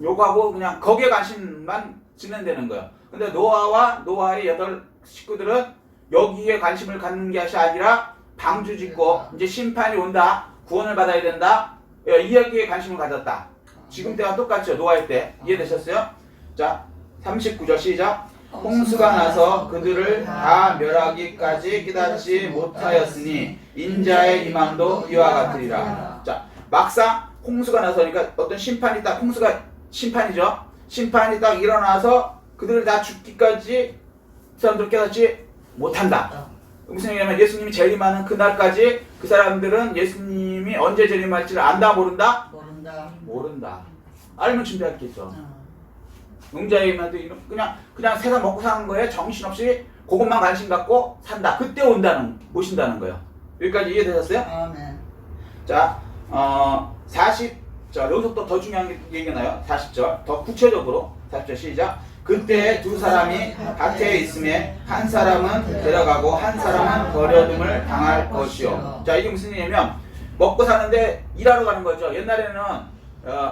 요거하고 그냥 거기에 관심만 지낸다는 거예요. 근데 노아와 노아의 8 식구들은 여기에 관심을 갖는 것이 아니라 방주 짓고 이제 심판이 온다. 구원을 받아야 된다. 이야기에 관심을 가졌다. 지금 때와 똑같죠. 노아의 때. 이해되셨어요? 자 39절 시작. 홍수가 나서 그들을 다 멸하기까지 깨닫지 못하였으니 인자의 임함도 이와 같으리라. 자, 막상 홍수가 나서 그러니까 어떤 심판이 딱 홍수가 심판이죠. 심판이 딱 일어나서 그들을 다 죽기까지 사람들 깨닫지 못한다. 무슨 얘기냐면 예수님이 재림하는 그날까지 그 사람들은 예수님이 언제 재림할지를 안다 모른다? 모른다. 알면 준비했겠죠. 농자에게만도 그냥 세상 먹고 사는 거에 정신없이 그것만 관심 갖고 산다. 그때 모신다는 거예요. 여기까지 이해되셨어요? 아멘. 자, 40절 여기서 또 더 중요한 게 얘기나요? 40절 더 구체적으로 40절 시작. 그때 두 사람이 밭에 있음에 한 사람은 데려가고 한 사람은 버려둠을 당할 것이요. 자, 이게 무슨 얘기냐면 먹고 사는데 일하러 가는 거죠. 옛날에는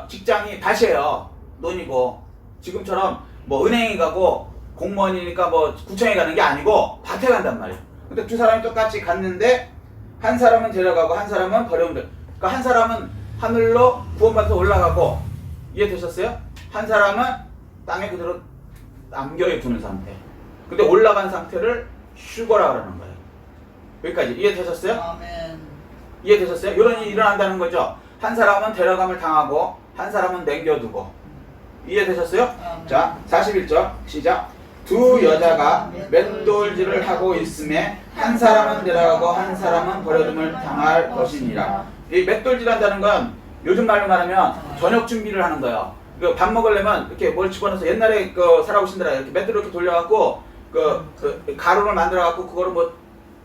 직장이 밭이에요. 논이고 지금처럼 뭐 은행에 가고 공무원이니까 뭐 구청에 가는 게 아니고 밭에 간단 말이에요. 근데 두 사람이 똑같이 갔는데 한 사람은 데려가고 한 사람은 버려오면 돼. 그러니까 한 사람은 하늘로 구원받아서 올라가고 이해되셨어요? 한 사람은 땅에 그대로 남겨두는 상태. 근데 올라간 상태를 휴거라 그러는 거예요. 여기까지 이해되셨어요? 아멘. 이해되셨어요? 이런 일이 일어난다는 거죠. 한 사람은 데려감을 당하고 한 사람은 남겨두고 이해되셨어요? 자, 41절 시작. 두 여자가 맷돌질을 하고 있음에 한 사람은 데려가고 한 사람은 버려둠을 당할 것이니라. 이 맷돌질 한다는 건 요즘 말로 말하면 저녁 준비를 하는 거예요. 밥 먹으려면 이렇게 뭘 집어넣어서 옛날에 살아오신들아 이렇게 맷돌을 이렇게 돌려갖고 가루를 만들어갖고 그거를 뭐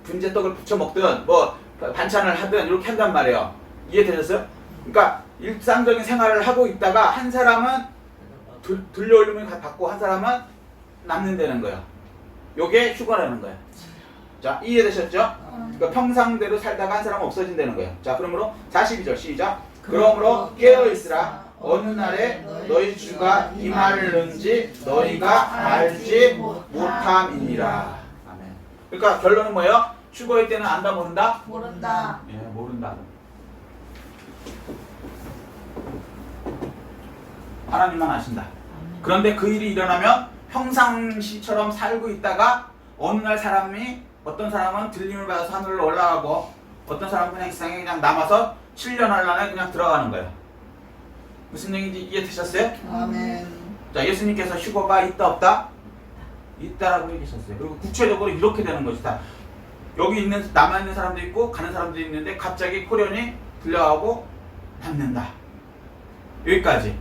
분재떡을 부쳐 먹든 뭐 반찬을 하든 이렇게 한단 말이에요. 이해되셨어요? 그러니까 일상적인 생활을 하고 있다가 한 사람은 들려올림을 받고 한 사람은 남는다는 거예요. 요게 휴거라는 거예요. 자, 이해되셨죠? 그러니까 평상대로 살다가 한 사람은 없어진다는 거예요. 자, 그러므로 42절 시작. 그러므로 깨어있으라. 어느 날에 너희 주가 임하는지 너희가 알지 못함이니라. 아멘. 그러니까 결론은 뭐예요? 휴거일 때는 안다 모른다? 모른다. 예, 모른다. 하나님만 아신다. 그런데 그 일이 일어나면 평상시처럼 살고 있다가 어느 날 사람이 어떤 사람은 들림을 받아서 하늘로 올라가고 어떤 사람은 그냥 이상하게 그냥 남아서 7년 한란에 그냥 들어가는 거예요. 무슨 얘기인지 이해되셨어요? 아멘. 자, 예수님께서 휴거가 있다 없다? 있다라고 얘기하셨어요. 그리고 구체적으로 이렇게 되는 것이다. 여기 있는 남아있는 사람도 있고 가는 사람도 있는데 갑자기 코련이 들려가고 남는다. 여기까지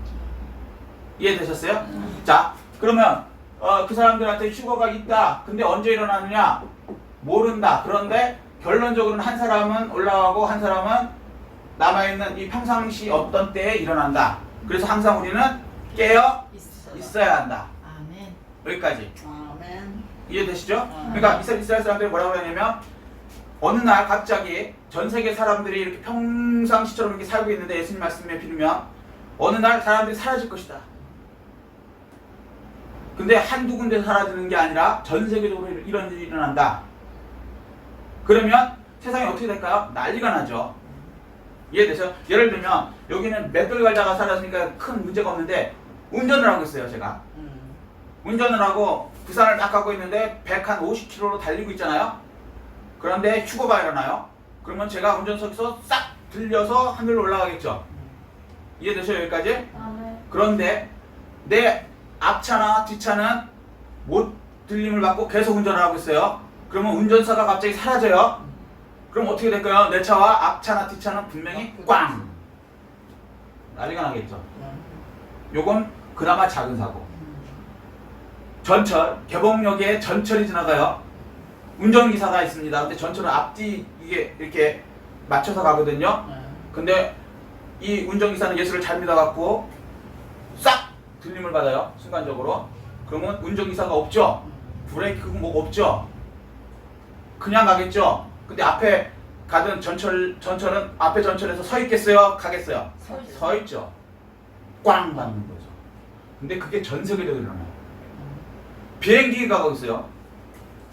이해되셨어요? 자, 그러면 그 사람들한테 휴거가 있다. 근데 언제 일어나느냐? 모른다. 그런데 결론적으로는 한 사람은 올라가고 한 사람은 남아있는 이 평상시 어떤 때에 일어난다. 그래서 항상 우리는 깨어 있어야 한다. 아멘. 여기까지 아멘. 이해되시죠? 그러니까 이스라엘 사람들이 뭐라고 하냐면 어느 날 갑자기 전 세계 사람들이 이렇게 평상시처럼 이렇게 살고 있는데 예수님 말씀에 빌면 어느 날 사람들이 사라질 것이다. 근데 한두 군데 사라지는 게 아니라 전 세계적으로 이런 일이 일어난다. 그러면 세상이 어떻게 될까요? 난리가 나죠. 이해되세요? 예를 들면 여기는 맷돌 갈다가 사라지니까 큰 문제가 없는데 운전을 하고 있어요. 제가 운전을 하고 부산을 딱 가고 있는데 150km로 달리고 있잖아요. 그런데 휴거가 일어나요. 그러면 제가 운전석에서 싹 들려서 하늘로 올라가겠죠. 이해되셔요? 여기까지? 그런데 내 앞차나 뒷차는 못 들림을 받고 계속 운전을 하고 있어요. 그러면 운전사가 갑자기 사라져요. 그럼 어떻게 될까요? 내 차와 앞차나 뒷차는 분명히 꽝! 난리가 나겠죠. 요건 그나마 작은 사고. 전철, 개봉역에 전철이 지나가요. 운전기사가 있습니다. 근데 전철은 앞뒤 이게 이렇게 맞춰서 가거든요. 근데 이 운전기사는 예수를 잘 믿어갖고 싹 들림을 받아요. 순간적으로. 그러면 운전기사가 없죠. 브레이크 뭐 없죠. 그냥 가겠죠. 근데 앞에 가던 전철은 앞에 전철에서 서 있겠어요? 가겠어요? 서 있죠. 꽝 받는 거죠. 근데 그게 전 세계적으로 일어나요. 비행기 가고 있어요.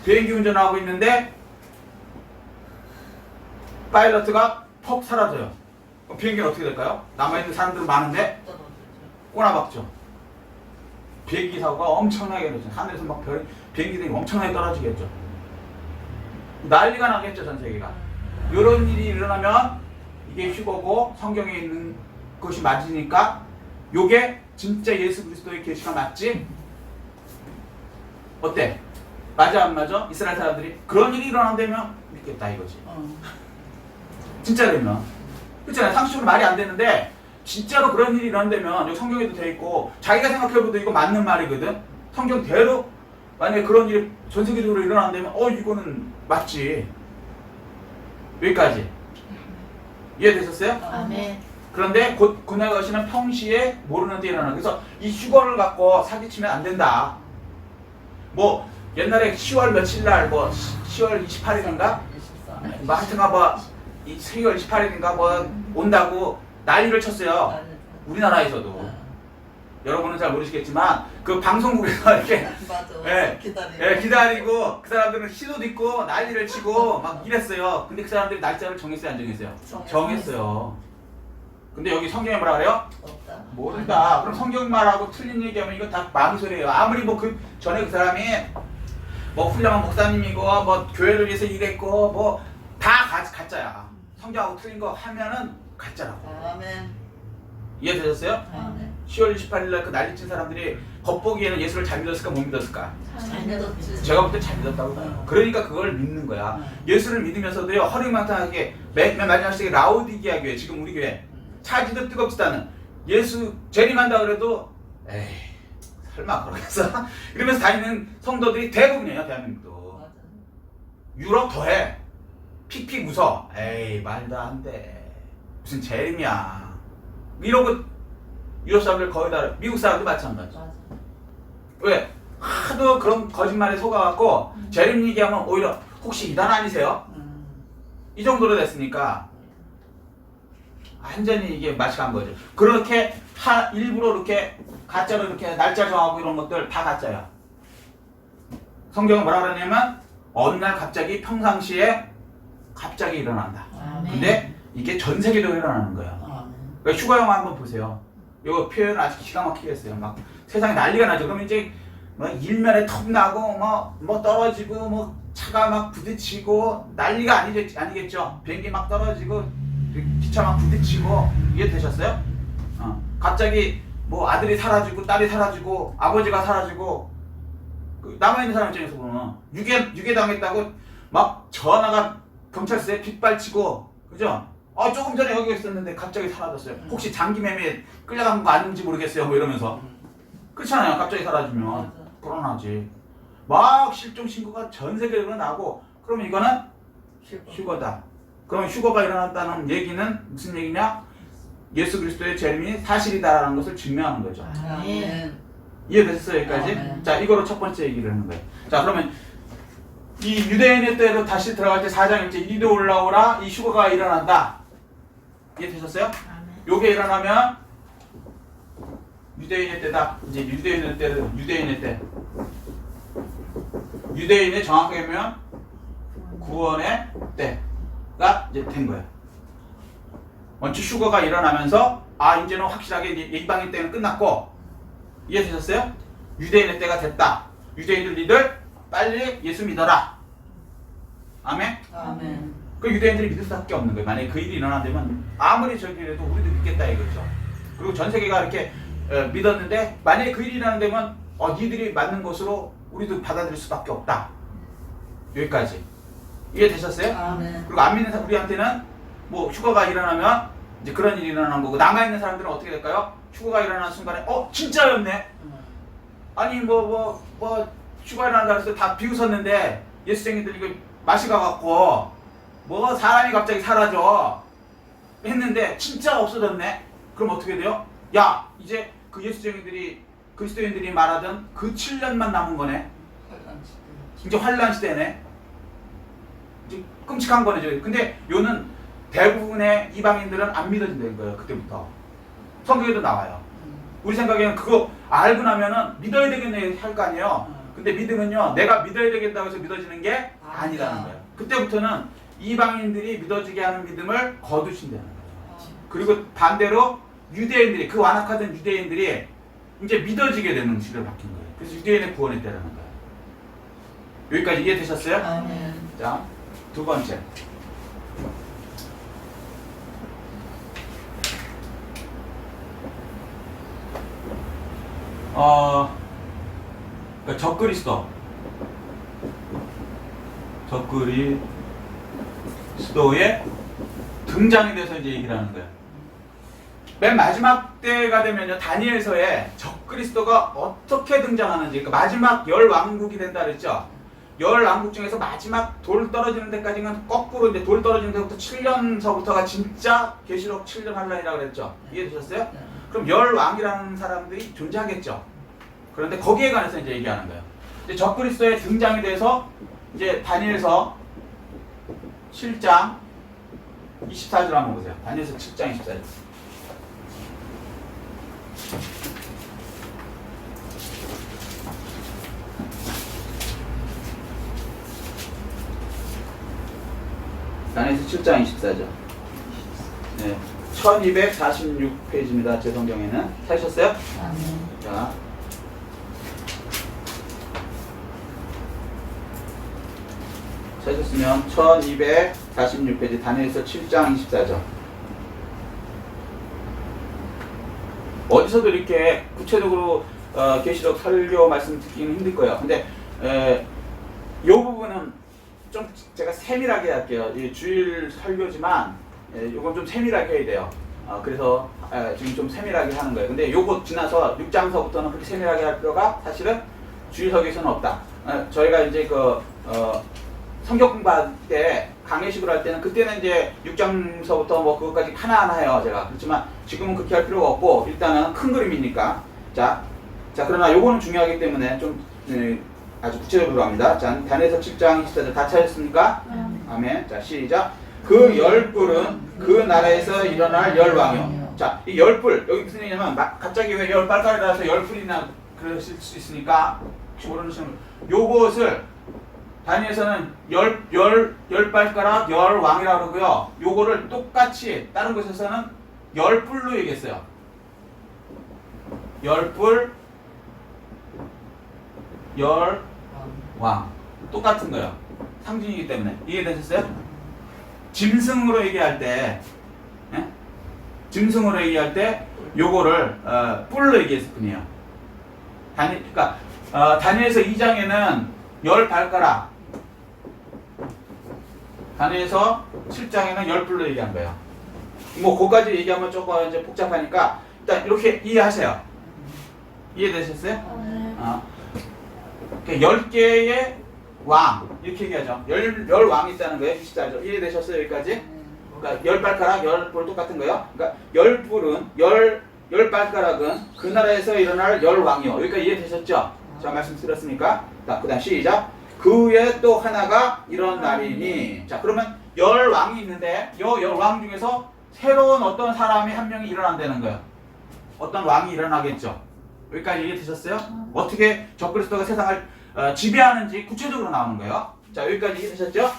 비행기 운전하고 있는데 파일럿가 퍽 사라져요. 그럼 비행기는 어떻게 될까요? 남아있는 사람들은 많은데 꼬나박죠. 비행기 사고가 엄청나게 일어나죠. 하늘에서 막 비행기들이 엄청나게 떨어지겠죠. 난리가 나겠죠. 전 세계가. 이런 일이 일어나면 이게 휴거고 성경에 있는 것이 맞으니까 요게 진짜 예수 그리스도의 계시가 맞지? 어때? 맞아 안 맞아? 이스라엘 사람들이 그런 일이 일어난다면 믿겠다 이거지. 진짜 되면 그렇잖아요. 상식적으로 말이 안 되는데 진짜로 그런 일이 일어난다면 여기 성경에도 돼 있고 자기가 생각해봐도 이거 맞는 말이거든. 성경대로 만약에 그런 일이 전 세계적으로 일어난다면 이거는 맞지. 여기까지 이해되셨어요? 아멘. 그런데 곧 그날 것이는 평시에 모르는 데 일어나. 그래서 이 휴거를 갖고 사기치면 안 된다. 뭐 옛날에 10월 며칠 날 뭐 10월 28일인가? 뭐 하여튼가 뭐 10월 28일인가 뭐 온다고 난리를 쳤어요. 우리나라에서도. 여러분은 잘 모르시겠지만 그 방송국에서 이렇게 맞아. 기다리고 그 사람들은 신호도 있고 난리를 치고 막 이랬어요. 근데 그 사람들이 날짜를 정했어요, 안 정했어요? 정했어요. 근데 여기 성경에 뭐라 그래요? 없다. 모른다. 그럼 성경 말하고 틀린 얘기하면 이거 다 망설이에요. 아무리 뭐 그 전에 그 사람이 뭐 훌륭한 목사님이고 뭐 교회를 위해서 일했고 뭐 다 가짜야. 성경하고 틀린 거 하면은 가짜라고. 아멘. 이해되셨어요? 아멘. 10월 28일날 그 난리친 사람들이 겉보기에는 예수를 잘 믿었을까 못 믿었을까? 잘 믿었지. 제가 볼 때 잘 믿었다고 봐요. 그러니까 그걸 믿는 거야. 예수를 믿으면서도요 허리망탕하게 맨 마지막 시대에 라오디게아 교회, 지금 우리 교회 차지도 뜨겁지도 않은 예수 재림한다 그래도 에이 설마 그러겠어? 이러면서 다니는 성도들이 대부분이에요. 대한민국도. 맞아. 유럽 더해. 픽픽 웃어. 에이 말도 안 돼. 무슨 재림이야. 이러고 유럽 사람들 거의 다 미국 사람도 마찬가지. 맞아. 왜? 하도 그런 거짓말에 속아갖고 재림 얘기하면 오히려 혹시 이단 아니세요? 이 정도로 됐으니까 완전히 이게 맛이 간 거죠. 그렇게 일부러 이렇게 가짜로 이렇게 날짜 정하고 이런 것들 다 가짜야. 성경은 뭐라 그러냐면 어느 날 갑자기 평상시에 갑자기 일어난다. 아멘. 근데 이게 전 세계적으로 일어나는 거예요. 아멘. 그러니까 휴가 영화 한번 보세요. 이거 표현 아주 기가 막히게 했어요. 막 세상에 난리가 나죠. 그러면 이제 뭐 일면에 톱나고 뭐 떨어지고 뭐 차가 막 부딪히고 난리가 아니겠죠. 비행기 막 떨어지고 기차 막 부딪히고 이해되셨어요? 갑자기 뭐 아들이 사라지고 딸이 사라지고 아버지가 사라지고 그 남아있는 사람 입장에서 보면 유괴 당했다고 막 전화가 경찰서에 빗발치고 그죠? 조금 전에 여기 있었는데 갑자기 사라졌어요. 혹시 장기 매매에 끌려간 거 아닌지 모르겠어요. 뭐 이러면서 그렇잖아요. 갑자기 사라지면 맞아. 불안하지. 막 실종 신고가 전 세계적으로 나고 그러면 이거는 휴거다. 그럼 휴거가 일어났다는 얘기는 무슨 얘기냐? 예수 그리스도의 재림이 사실이다라는 것을 증명하는 거죠. 아멘. 이해되셨어요? 여기까지? 아멘. 자, 이거로 첫 번째 얘기를 하는 거예요. 자, 그러면 이 유대인의 때로 다시 들어갈 때 4장 이제 이리로 올라오라 이 휴거가 일어난다. 이해되셨어요? 요게 일어나면 유대인의 때다. 이제 유대인의 때. 유대인의 정확하게 보면 구원의 때가 이제 된 거예요. 원체 휴거가 일어나면서 이제는 확실하게 이방인 때는 끝났고 이해되셨어요? 유대인의 때가 됐다. 유대인들 니들 빨리 예수 믿어라. 아멘? 아멘. 그 유대인들이 믿을 수밖에 없는 거예요. 만약에 그 일이 일어난다면 아무리 저기라도 우리도 믿겠다 이거죠. 그리고 전 세계가 이렇게 믿었는데 만약에 그 일이 일어난다면 니들이 맞는 것으로 우리도 받아들일 수밖에 없다. 여기까지 이해되셨어요? 아멘. 그리고 안 믿는 우리한테는 뭐 휴거가 일어나면 이제 그런 일이 일어나는 거고 남아있는 사람들은 어떻게 될까요? 휴거가 일어나는 순간에 진짜였네. 아니 뭐 휴가 일어난다 그래서 다 비웃었는데 예수쟁이들 이거 맛이 가갖고 뭐 사람이 갑자기 사라져 했는데 진짜 없어졌네. 그럼 어떻게 돼요? 야 이제 그 예수쟁이들이 그리스도인들이 말하던 그 7년만 남은 거네. 이제 환란 시대네. 이제 끔찍한 거네. 근데 요는 대부분의 이방인들은 안 믿어진다는 거예요. 그때부터 성경에도 나와요. 우리 생각에는 그거 알고 나면은 믿어야 되겠네 할 거 아니에요. 근데 믿음은요 내가 믿어야 되겠다고 해서 믿어지는 게 아니라는 거예요. 그때부터는 이방인들이 믿어지게 하는 믿음을 거두신다는 거예요. 그리고 반대로 유대인들이 그 완악하던 유대인들이 이제 믿어지게 되는 시대로 바뀐 거예요. 그래서 유대인의 구원에 따르는 거예요. 여기까지 이해되셨어요? 아멘. 자, 두 번째. 그러니까 적그리스도의 등장에 대해서 이제 얘기를 하는 거예요. 맨 마지막 때가 되면요, 다니엘서에 적그리스도가 어떻게 등장하는지, 그러니까 마지막 열 왕국이 된다 그랬죠. 열 왕국 중에서 마지막 돌 떨어지는 데까지는 거꾸로 이제 돌 떨어지는 데부터 7년서부터가 진짜 계시록 7년 환란이라고 그랬죠. 이해되셨어요? 그럼 열 왕이라는 사람들이 존재하겠죠. 그런데 거기에 관해서 이제 얘기하는 거예요. 이제 적그리스도의 등장에 대해서 이제 다니엘서 7장 24절 한번 보세요. 다니엘서 7장 24절. 다니엘서 7장 24절. 네. 1246페이지입니다. 제 성경에는. 찾으셨어요? 자. 찾으셨으면 1246페이지 다니엘서 7장 24절. 어디서도 이렇게 구체적으로 계시록 설교 말씀 듣기는 힘들 거예요. 근데 이 부분은 좀 제가 세밀하게 할게요. 이 주일 설교지만 이건 좀 세밀하게 해야 돼요. 그래서 지금 좀 세밀하게 하는 거예요. 근데 요거 지나서 6장서부터는 그렇게 세밀하게 할 필요가 사실은 주일 설교에서는 없다. 저희가 이제 성경 공부할 때 강의식으로 할 때는 그때는 이제 6장서부터 뭐 그것까지 하나하나 해요. 제가. 그렇지만 지금은 그렇게 할 필요가 없고 일단은 큰 그림이니까. 자 그러나 요거는 중요하기 때문에 좀 아주 구체적으로 합니다. 자, 다니엘서 7장 24절 다 찾았습니까? 아멘. 자, 시작. 그 열불은 그 나라에서 일어날 열왕이요. 자, 이 열불 여기 무슨 얘기냐면 갑자기 왜 열빨깔이 나서 열불이나 그러실 수 있으니까 혹시 모르는 시간 요것을 단위에서는 열 발가락, 열 왕이라고 그러고요. 요거를 똑같이 다른 곳에서는 열 뿔로 얘기했어요. 열 뿔, 열 왕. 똑같은 거예요. 상징이기 때문에. 이해되셨어요? 짐승으로 얘기할 때, 예? 짐승으로 얘기할 때 요거를 뿔로 얘기했을 뿐이에요. 그러니까 다니엘서 2장에는 열 발가락, 다니엘서 7장에는 열 뿔로 얘기한 거예요. 뭐 그거까지 얘기하면 조금 이제 복잡하니까 일단 이렇게 이해하세요. 이해되셨어요? 네. 10개의 왕 이렇게 얘기하죠. 열 왕이 있다는 거예요. 24절. 이해되셨어요? 여기까지? 그러니까 열 발가락, 열 뿔 똑같은 거예요. 그러니까 열 뿔은 열 발가락은 그 나라에서 일어날 열 왕이요. 여기까지 이해되셨죠? 제가 말씀드렸으니까. 자, 그다음 시작. 그 후에 또 하나가 이런 날이니. 자, 그러면 열 왕이 있는데 이 열 왕 중에서 새로운 어떤 사람이 한 명이 일어난다는 거예요. 어떤 왕이 일어나겠죠. 여기까지 이해되셨어요? 어떻게 적그리스도가 세상을 지배하는지 구체적으로 나오는 거예요. 자, 여기까지 이해되셨죠?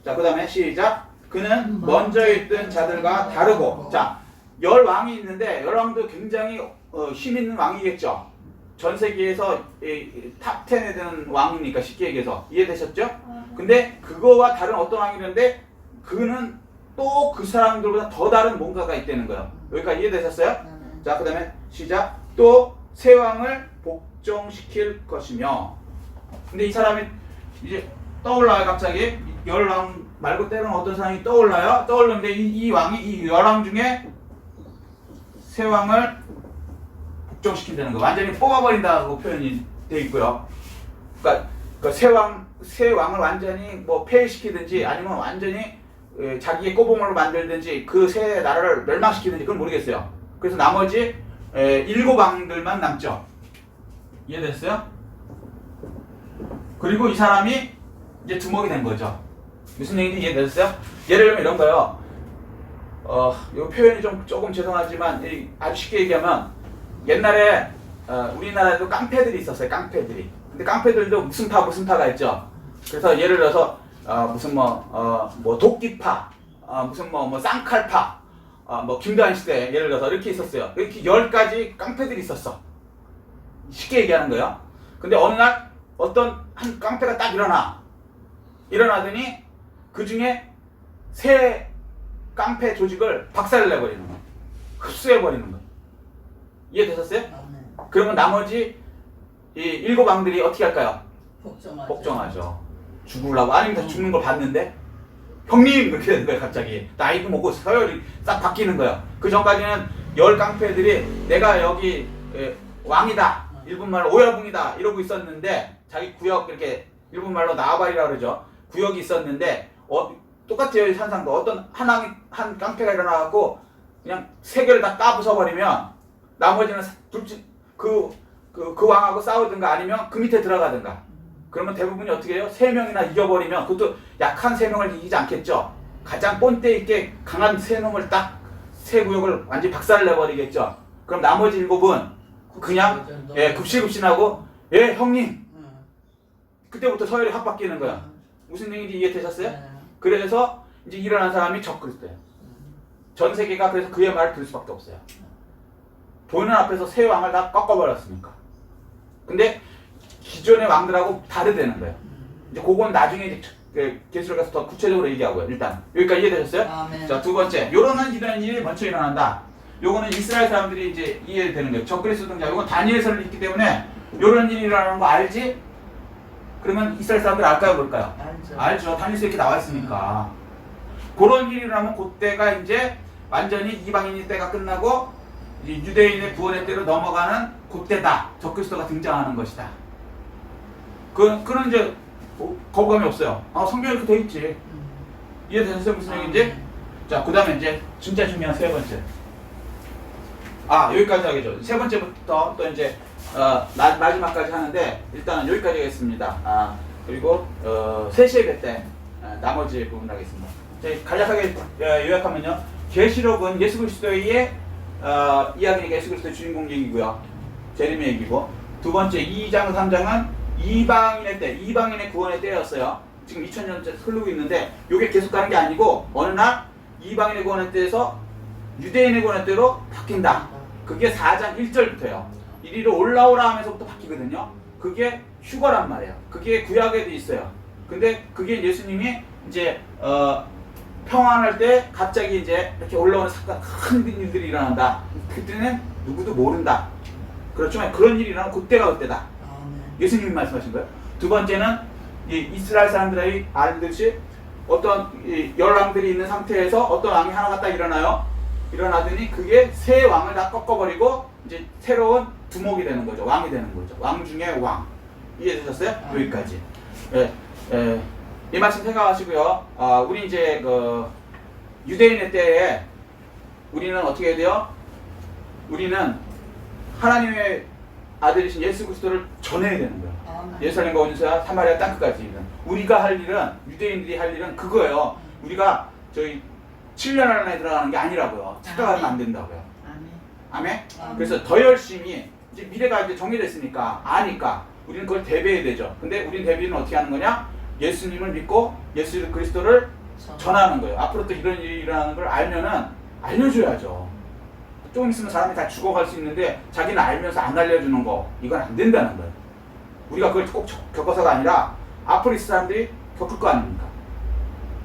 자, 그 다음에 시작. 그는 먼저 있던 자들과 다르고. 자, 열 왕이 있는데 열 왕도 굉장히 힘 있는 왕이겠죠. 전 세계에서 탑 10에 드는 왕이니까 쉽게 얘기해서. 이해되셨죠? 근데 그거와 다른 어떤 왕이 있는데 그는 또 그 사람들보다 더 다른 뭔가가 있다는 거예요. 여기까지 이해되셨어요? 자, 그 다음에 시작. 또 새 왕을 복종시킬 것이며. 근데 이 사람이 이제 떠올라요. 갑자기 열왕 말고 때로는 어떤 사람이 떠올라요. 떠올르는데 이 왕이 이 열왕 중에 새 왕을 복종시킨다는 거. 완전히 뽑아버린다고 표현이 돼 있고요. 그러니까 새 왕을 완전히 뭐 폐위시키든지 아니면 완전히 자기의 꼬봉으로 만들든지 그 새 나라를 멸망시키든지 그건 모르겠어요. 그래서 나머지 7왕들만 남죠. 이해됐어요? 그리고 이 사람이 이제 두목이 된 거죠. 무슨 얘기인지 이해됐어요? 예를 들면 이런 거요. 이 표현이 조금 죄송하지만 아주 쉽게 얘기하면 옛날에 우리나라에도 깡패들이 있었어요. 깡패들이. 근데 깡패들도 무슨 파가 있죠. 그래서 예를 들어서 무슨 뭐 도끼파, 무슨 뭐 쌍칼파, 뭐 김대한 시대 예를 들어서 이렇게 있었어요. 이렇게 10가지 깡패들이 있었어. 쉽게 얘기하는 거예요. 근데 어느 날 어떤 한 깡패가 딱 일어나더니 그 중에 새 깡패 조직을 박살을 내버리는 거예요. 흡수해버리는 거예요. 이해되셨어요? 그러면 나머지 이 7왕들이 어떻게 할까요? 복종하죠. 죽으려고. 아니면 다 죽는 걸 봤는데 형님! 그렇게 되는 거예요. 갑자기 나이도 먹고 서열이 싹 바뀌는 거예요. 그 전까지는 10 깡패들이 내가 여기 왕이다, 일본말로 오야붕이다 이러고 있었는데 자기 구역 이렇게 일본말로 나와바리라 그러죠. 구역이 있었는데 똑같아요. 산상도 어떤 한 깡패가 일어나갖고 그냥 세 개를 다 까부숴버리면 나머지는 그 왕하고 싸우든가 아니면 그 밑에 들어가든가. 그러면 대부분이 어떻게 해요? 3명이나 이겨버리면 그것도 약한 3명을 이기지 않겠죠. 가장 본때 있게 강한 3놈을 딱 세 구역을 완전히 박살을 내버리겠죠. 그럼 나머지 7은 그냥 급실급신하고 형님. 그때부터 서열이 확 바뀌는 거야. 무슨 얘기인지 이해되셨어요? 그래서 이제 일어난 사람이 적그리스도예요. 전 세계가 그래서 그의 말을 들을 수밖에 없어요. 보는 앞에서 새 왕을 다 꺾어버렸으니까. 근데 기존의 왕들하고 다르다는 거예요. 이제 그건 나중에 이제 계시록 가서 더 구체적으로 얘기하고요. 일단 여기까지 이해되셨어요? 아멘. 네. 자, 두 번째, 요런 일이 먼저 일어난다. 요거는 이스라엘 사람들이 이제 이해되는 거예요. 적그리스도 등장. 요건 다니엘서를 읽기 때문에 요런 일이 일어나는 거 알지? 그러면 이스라엘 사람들 알까요, 모를까요? 알죠. 다니엘서 이렇게 나와 있으니까. 그런 일이 일어나면 그때가 이제 완전히 이방인의 때가 끝나고 이제 유대인의 구원의 때로 넘어가는 그때다. 적그리스도가 등장하는 것이다. 그런 이제 거부감이 없어요. 성경에 이렇게 돼 있지. 이해되셨어요? 무슨 얘기인지? 자, 그 다음에 이제 진짜 중요한 세 번째. 여기까지 하겠죠. 세 번째부터 또 이제 마지막까지 하는데 일단은 여기까지 하겠습니다. 그리고 3시 예배 때 나머지 부분 하겠습니다. 간략하게 요약하면요. 계시록은 예수 그리스도의 이야기니까 예수 그리스도의 주인공 얘기고요. 재림의 얘기고, 두 번째 2장 3장은 이방인의 때, 이방인의 구원의 때였어요. 지금 2000년째 흐르고 있는데 이게 계속 가는 게 아니고 어느 날 이방인의 구원의 때에서 유대인의 구원의 때로 바뀐다. 그게 4장 1절부터요. 이리로 올라오라 하면서부터 바뀌거든요. 그게 휴거란 말이에요. 그게 구약에도 있어요. 근데 그게 예수님이 이제 평안할 때 갑자기 이제 이렇게 올라오는 사건, 큰 일들이 일어난다. 그때는 누구도 모른다. 그렇지만 그런 일이 일어나면 그때가 그때다. 예수님이 말씀하신 거예요. 두 번째는 이 이스라엘 사람들이 알듯이 어떤 열왕들이 있는 상태에서 어떤 왕이 하나가 딱 일어나요. 일어나더니 그게 새 왕을 다 꺾어버리고 이제 새로운 두목이 되는 거죠. 왕이 되는 거죠. 왕 중에 왕. 이해되셨어요? 여기까지. 이 말씀 생각하시고요. 우리 이제 그 유대인의 때에 우리는 어떻게 해야 돼요? 우리는 하나님의 아들이신 예수 그리스도를 전해야 되는 거예요. 예루살렘과 온유소야 사마리아 땅끝까지 있는 우리가 할 일은 유대인들이 할 일은 그거예요. 우리가 저희 7년 안에 들어가는 게 아니라고요. 착각하면 안 된다고요. 아멘? 그래서 더 열심히 이제 미래가 이제 정해졌으니까 아니까 우리는 그걸 대비해야 되죠. 근데 우리는 대비는 어떻게 하는 거냐? 예수님을 믿고 예수 그리스도를 전하는 거예요. 앞으로 또 이런 일이 일어나는 걸 알면은 알려줘야죠. 조금 있으면 사람이 다 죽어갈 수 있는데 자기는 알면서 안 알려주는 거 이건 안 된다는 거예요. 우리가 그걸 꼭 겪어서가 아니라 앞으로 있을 사람들이 겪을 거 아닙니까?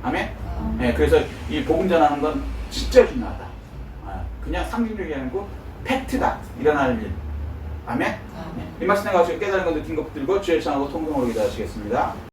아멘? 네, 그래서 이 복음 전하는 건 진짜 중요하다. 그냥 상징적이 아니고 팩트다. 일어날 일. 아멘? 이 말씀 내가 깨달은 거 느낀 거 붙들고 주의 청하고 통성으로 기도하시겠습니다.